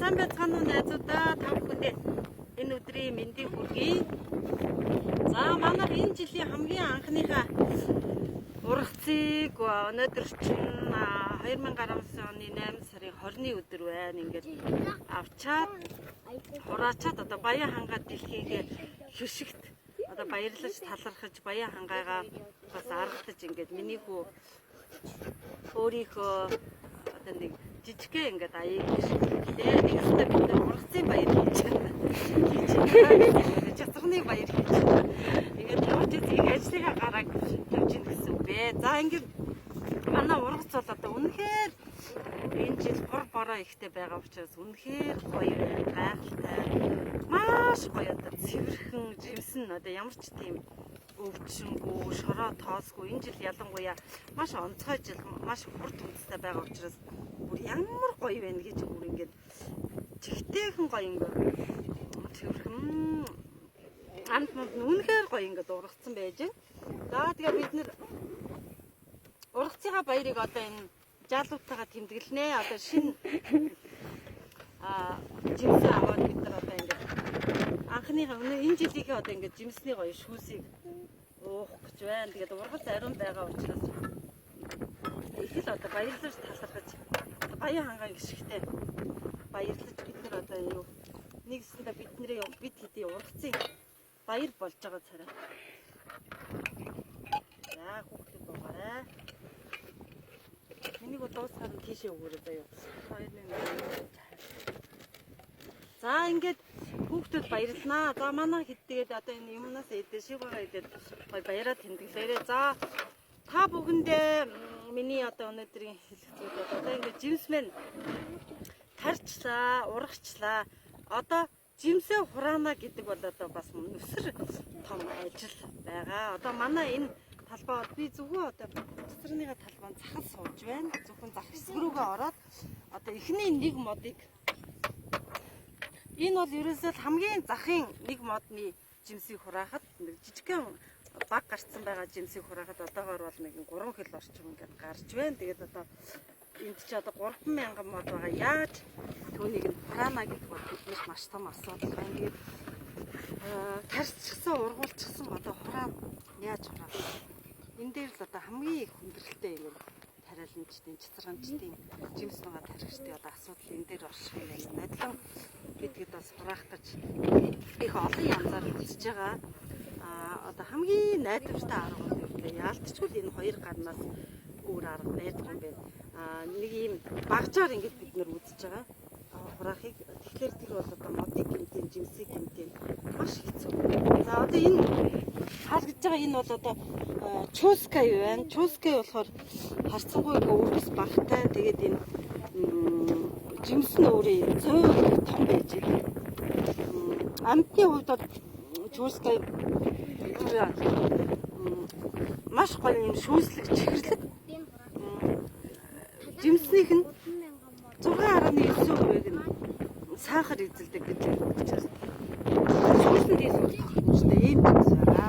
Сайн байцгаана уу найзуудаа, та бүхэндээ энэ өдрийн мэндийг хүргэе. За манай энэ жилийн хамгийн анхныхаа ургацыг өнөөдөр чинь 2019 оны 8 сарын 20-ны өдөр байна. Ингээд авчаад хураачаад одоо Баян хангаа дэлхийгээ хөшигт одоо баярлаж талархаж Баян хангаагаа бас аргатаж ингээд миний хүү өөрийнхөө одоо нэг жижигхэн ингээд аяг тэгээ нэгстэй бид ургацын баяр хийж байна. Чацраны баяр хийж байна. Ингээд явж зийг ажлынхаа гарааг тавьж ийн гэсэн үг бэ. За ингээд манай ургац бол одоо үнэхээр энэ жил бороо ихтэй байгаа учраас үнэхээр гоё гайхалтай. Маш гоё одоо цэвэрхэн жимсэн одоо ямар ч тийм өвчнгүй, шороо тоосгүй энэ жил ялангуяа маш онцгой жил, маш хурд үндэстэй байгаа учраас бүр ямар гоё байна гэж бүр ингээд чихтэйхэн гоё ингээд цэвэрхэн амт үнэхээр гоё ингээд ургацсан байж байна. За тэгээ бид нэр ургацынхаа баярыг одоо энэ жалуутайгаа тэмдэглэнэ. Одоо шинэ жимсэн аваад бид нар одоо ингээд анхныхаа энэ жилийнхээ одоо ингээд жимсний гоё шүүсийг уух гэж байна. Тэгээд ургац ариун байгаа учраас их л одоо баярлаж талархаж Баян хангаан гიშгтэй баярлаж бид нар одоо юу нэгсэндээ бид хэдий ургацын баяр болж байгаа царай. За хүүхдүүд байгаарай. Энийг дуусгаад тийшээ өгөөрэй заяа. За ингээд хүүхдүүд баярлнаа. За манай хэд тэгээд одоо энэ юмнаас идэж шивгаа идээд гоё баяраа тэмдэглээрэй. За та бүхэндээ миний одоо өнөөдрийн хэлэлцүүд одоо ингээд жимсмэн тарчлаа, урагчлаа. Одоо жимсээ хураана гэдэг бол одоо бас нүсэр том ажил байгаа. Одоо манай энэ талбай би зөвхөн одоо цэцэрнийга талбайд захал сууж байна. Зөвхөн зах хэсэг рүүгээ ороод одоо эхний нэг модыг энэ бол ерөөсөө хамгийн захын нэг модны жимсийг хураахад нэг жижигхэн баг гарцсан байгаа жимсийг хураахад одоогоор бол нэг 3 кг орчим ингээд гарч байна. Тэгээд одоо энд чи одоо 3000 мод байгаа. Яаж түүнийг нь хураана гэдэг бол биднээс маш том асуудал байна. Тэгээд тарьчихсан, ургуулчихсан одоо хураана. Яаж хураана? Энэ дээр л одоо хамгийн их хүндрэлтэй юм тариаланчдын, цэцэрганчдын жимс байгаа тарихчдын одоо асуудал энэ дээр орших юм байна. Надлан бидгээд бас хураахтаж их олон янзаар үзэж байгаа. Одоо хамгийн найдвартай арга бол яалтчгүй энэ хоёр гарнаас өөр арга байдаг юм байна. Нэг юм багжаар ингэж бид нэр үзэж байгаа. Хураахыг тэгэхээр тэр бол одоо модыг гэмтэн, жимсийг гэмтэн маш хэцүү. За одоо энэ харагдаж байгаа энэ бол одоо чууска юу байна? Чууска болохоор харцангуй өргөс багтай. Тэгээд энэ жимс нь өөрөө цөөхөн том байж байна. Амтны хувьд бол чууска маш гоё юм шүүслэг, чихэрлэг. Жимснийх нь 6.9% нь сахар эзэлдэг гэж учраас шүүсэнд ийм ийм байгаа. За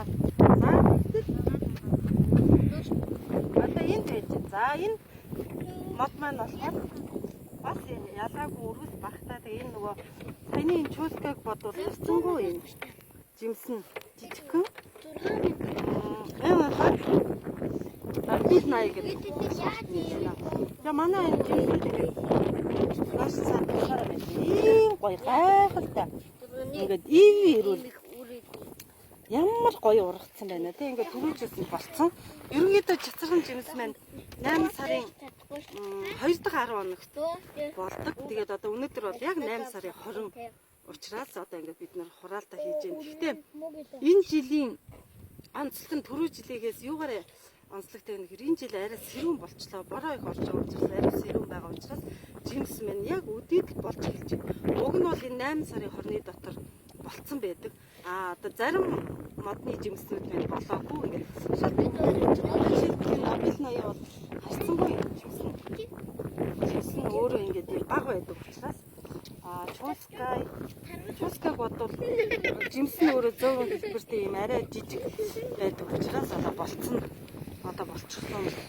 одоо энэ байж. За энэ мод маань болохоор бас ялгаагүй өргөс багтаа. Тэгээ энэ нөгөө саяны энэ чуускаг бодвол харцангуй юм жимсэн жижигхэн. Бид наа гэдэг. За манай энэ жимсэн тэгээд маш сайн болохоор байна. Ийм гоё гайхалтай. Ингээд ирүүл ямар гоё ургацсан байна те. Ингээд түрүүлжсэн болцсон. Ерөнхийдөө чацран жимс маань 8 сарын 2 дахь 10 хоногт болдог. Тэгээд одоо өнөөдөр бол яг 8 сарын 20 учраас одоо ингээд бид нэр хураалтаа хийж байна. Гэхдээ энэ жилийн онцлог нь түрүү жилээс юугаар онцлогтой вэ гэхээр энэ жил арай сэрүүн болчлоо. Бороо их орж байгаа учраас арай сэрүүн байгаа учраас жимс маань яг өдөөд болж эхэлж байна. Уг нь бол энэ 8 сарын 20-ны дотор болцсон байдаг. Одоо зарим модны жимснүүд байна болоогүй ингээд шал жишээлбэл апил ноёо бол харьцангуй жимсэн өөрөө ингээд баг байдаг учраас чускаг бодвол жимсэн өөрөө зөөвөн хэлбэртэй юм арай жижиг байдаг учраас одоо болчихсон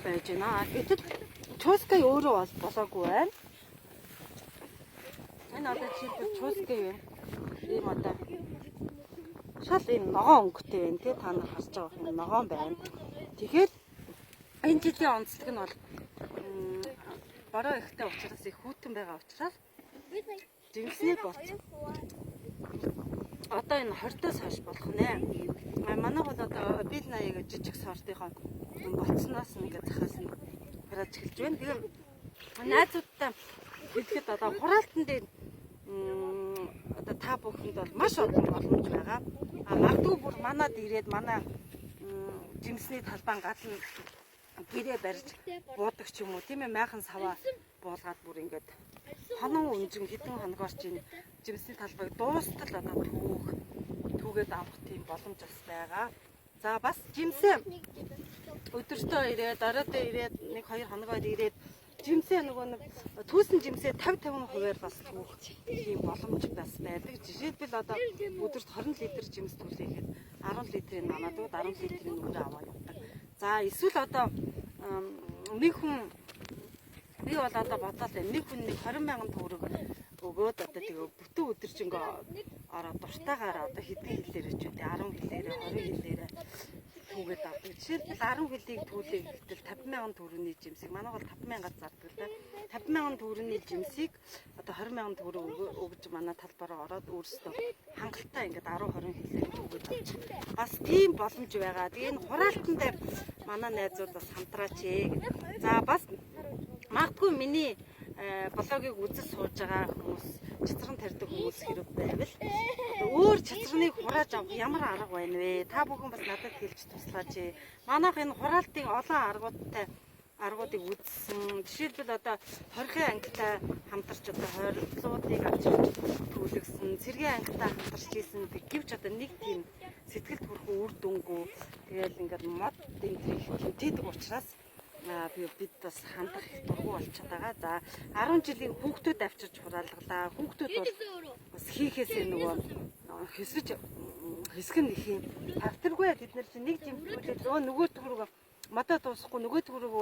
байж байна. Гэтэл чускаг өөрөө бол болоогүй байна. Энэ одоо жишээлбэл чускаг юм. Ийм одоо шал энэ ногоон өнгөтэй байна тий, та нар харж байгаа юм ногоон байна. Тэгэхээр энэ жилийн онцлог нь бол бороо ихтэй учраас их хүүтэн байгаа учраас жимсний болц одоо энэ 20-оос хойш болох нэ. Манай бол одоо бил 80 жижиг сортынхоо болцсноос ингээд захаас нь гараж эхэлж байна. Тэгэхээр найзуудтай хэлэхэд одоо хураалтан дээр одоо та бүхэнд бол маш олон боломж байгаа. Магадгүй бүр манад ирээд манай жимсний талбайн гал нь гэрээ барьж буудаг ч юм уу тийм ээ, майхан саваа буулгаад бүр ингээд хонон өнжин хэдэн хоногоор чинь жимсний талбайг дуустал одоо түүгээд авах тийм боломж бас байгаа. За бас жимсээ өдөртөө ирээд оройдоо ирээд 1-2 хоногоор ирээд жимсээ нөгөө нэг түүсэн жимсээ 50% бас түүх тийм боломж бас байдаг. Жишээлбэл одоо өдөрт 20 литр жимс түлээхэд 10 литрийн манадууд 10 литрийн өрөө аваад явдаг. За эсвэл одоо нэг хүн би бол одоо бодлоо нэг хүн 20,000 төгрөг өгөөд одоо тэгээ бүтэн өдөржингөө ороод дуртайгаар одоо хэдэн хилээр ч үү 10 хилээр 20 хилээр түүгээд авдаг. Жишээлбэл 10 хилийг түүлээ гэтэл 50,000 төгрөгийн жимсийг манай бол 5,000-аар зардаг л да. 50,000 төгрөгийн жимсийг одоо 20,000 төгрөг өгж манай талбараа ороод өөрсдөө хангалттай ингээд 10-20 хилээр өгөөд авч. Бас тийм боломж байгаа. Тэгээ энэ хураалтан дээр манай найзууд бас хамтраач ээ. За бас магадгүй миний блогийг үзэж сууж байгаа хүмүүс, чацран тарьдаг хүмүүс хэрэг байвал өөр чацраныг хурааж авах ямар арга байна вэ? Та бүхэн бас надад хэлж туслаач. Манайх энэ хураалтын олон аргуудыг үзсэн. Жишээлбэл одоо хорхын ангитай хамтарч одоо хорилдлуудыг авчирч түлэгсэн, цэргийн ангитай хамтарч хийсэн гэвч одоо нэг тийм сэтгэлд хүрхэн үр дүнгүй тэгэл ингээд мод тэмдэг учраас бид бас хандах их дургу болчиход байгаа. За 10 жилийн хүүхдүүд авчирч хураалгалаа. Хүүхдүүд бол бас хийхээсээ нөгөө хэсэг нь их юм тавтаргүй. Бид нар чинь нэг жимсүүлээд нөгөө төгрөг модоо дуусахгүй нөгөө төгрөг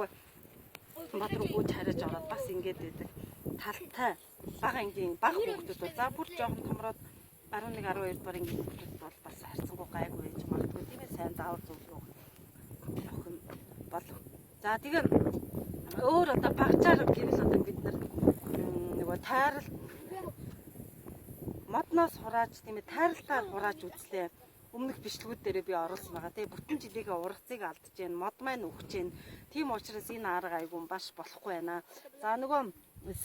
мод руу гүйж хариж ороод бас ингээд байдаг. Талтай бага ангийн бага хүүхдүүд бол за бүр жоохон томроод 11 12 дугаар ангийн хүүхдүүд бол бас харьцангуй гайгүй байж магадгүй тийм ээ, сайн заавар зөвлөх охин болов. За тэгээ өөр одоо багцаар гэвэл одоо бид нар нөгөө тайрал модноос хурааж тийм ээ, тайралтаар хурааж үзлээ. Өмнөх бичлэгүүд дээр би оруулсан байгаа. Тэгээ бүтэн жилийнхээ ургацыг алдаж гэн, мод маань өгч гэн. Тийм учраас энэ арга айгүй баш болохгүй байна. За нөгөө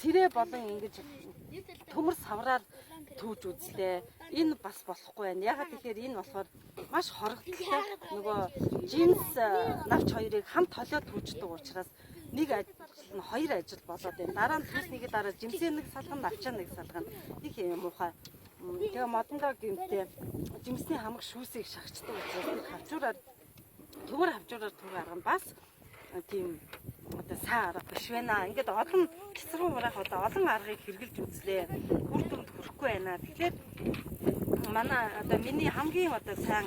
сэрээ болон ингэж төмөр савраар төвж үзлээ. Энэ бас болохгүй байна. Ягаад гэхээр энэ болохоор маш хорогдолтой. Нөгөө жинс навч хоёрыг хамт холиод төвждөг учраас нэг ажил нь хоёр ажил болоод байна. Дараа нь түүснийг дараа жимсээ нэг салгана, навчаа нэг салгана. Их юм уухай. Тэгээ модондоо гэмтээ жимсний хамаг шүүсийг шахацдаг учраас төгөр хавчураар түг арга бас тийм одоо сайн арга биш байна. Ингээд олон цэцрэн хураах одоо олон аргыг хэрэгжилж үзлээ. Үр дүнд хүрэхгүй байна. Тэгэхээр манай одоо миний хамгийн одоо сайн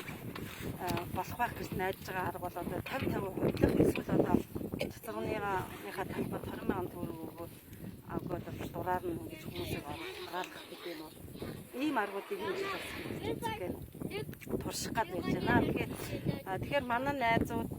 болох байх гэж найдаж байгаа арга бол одоо 50-50 хурлах эсвэл одоо цэцрэнийхаа талбайд 20,000 төгрөг өгөөд аваад дураар нь ингэж хүмүүсийг хараалгах гэдэг нь бол ийм аргуудыг хийх турших гад байж байна. Тэгэхээр манай найзууд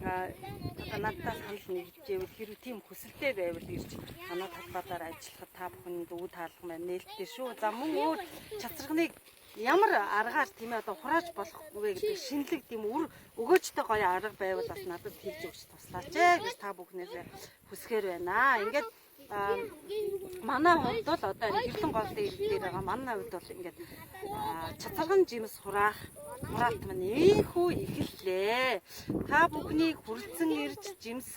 одоо надад санал нэгжээвэл хэрэг тийм хүсэлтэй байвал ирж манай талбайдаар ажиллахад та бүхэнд үүд хаалга маань нээлттэй шүү. За мөн өөр чацрагныг ямар аргаар тийм ээ одоо хурааж болох вэ гэдэг шинэлэг тийм үр өгөөжтэй гоё арга байвал бас надад хэлж өгч туслаач гэж та бүхнээс хүсгээр байна. Ингээд манай хувьд бол одоо хэвлэн гол дээр байгаа манай хувьд бол ингээд чацарган жимс хураалт маань ийхүү ихэллээ. Та бүхний хүрэлцэн ирж жимс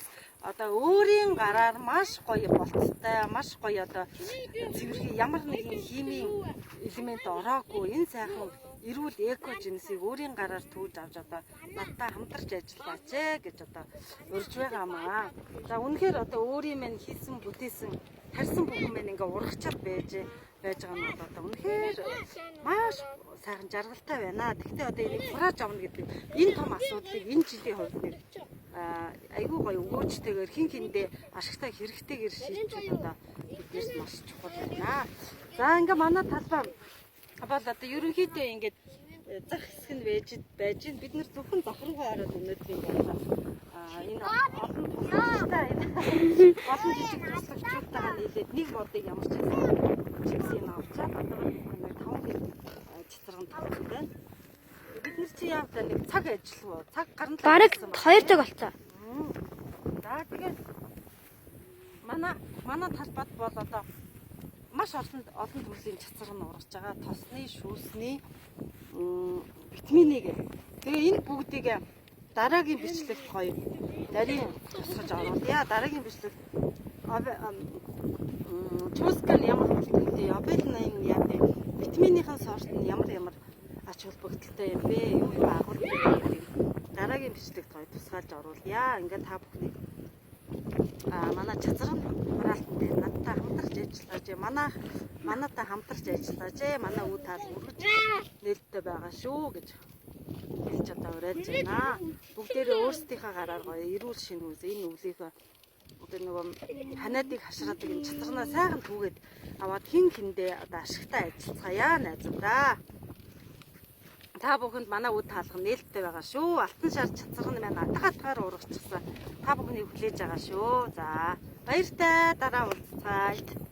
одоо өөрийн гараар маш гоё болцтой, маш гоё одоо цэвэрхий ямар нэгэн химийн элемент ороогүй энэ сайхан эрүүл эко жинсийг өөрийн гараар түүж авч одоо надтай хамтарч ажиллаач гэж одоо урьж байгаа маа. За үнэхээр одоо өөрийн мань хийсэн бүтээсэн тарьсан бүхэн мань ингээ урагчаад байж байгаа нь бол одоо үнэхээр маш сайхан жаргалтай байна. Гэхдээ одоо энийг хурааж авна гэдэг энэ том асуудлыг энэ жилийн хувьд нэг айгүй гоё өгөөжтэйгээр хин хиндээ ашигтай хэрэгтэйгээр шийдчихвэл одоо биднээс маш чухал байна. За ингээ манай талбай бол одоо ерөнхийдөө ингээд зах хэсэг нь байж бид нар зөвхөн захруугаа хараад өнөөдрийн байна. Энэ олон тусламжтай олон жижиг тусламжтайгаа нийлээд нэг модыг ямар ч чигсийг авчаад одоо нэг 5 хил цэцэрэн тавьсан байна. Бид нар чи явдаа нэг цаг ажиллав. Цаг гарна. Бараг 2 цаг болцоо. За тэгээд манай талбайд бол одоо маш олон төрлийн цэцэр нь ургаж байгаа. Тосны, шүүсний, витаминийг. Тэгээ энэ бүгдийг дараагийн бичлэгт гоё нарийн тусгаж оруулъя. Дараагийн бичлэг чускан ямар хэлтэй, обелнайн яа вэ? Витаминийхэн сорт нь ямар ач холбогдолтой юм бэ? Юу агуул дараагийн бичлэгт гоё тусгайлж оруулъя. Ингээд та бүхний манай цэцэр нь хураалтан дээр надтай хамтарч ажиллаж манайтай хамтарч ажиллаж манай үе таал үргэж нээлттэй байгаа шүү гэж хэлж одоо уриалж байна. Бүгдээрээ өөрсдийнхээ гараар гоё эрүүл шинэ үз энэ өвлийг одоо нөгөө ханиадыг хашраадаг энэ цэцэрнаа сайхан түүгээд аваад хин хиндээ одоо ашигтай ажиллацгаая найзуудаа. Та бүхэнд манай үе таалга нээлттэй байгаа шүү. Алтан шар цэцэр нь маань атгаар урагчихсан. Та бүхнийг хүлээж байгаа шүү. За баяртай дараа уулзцгаая.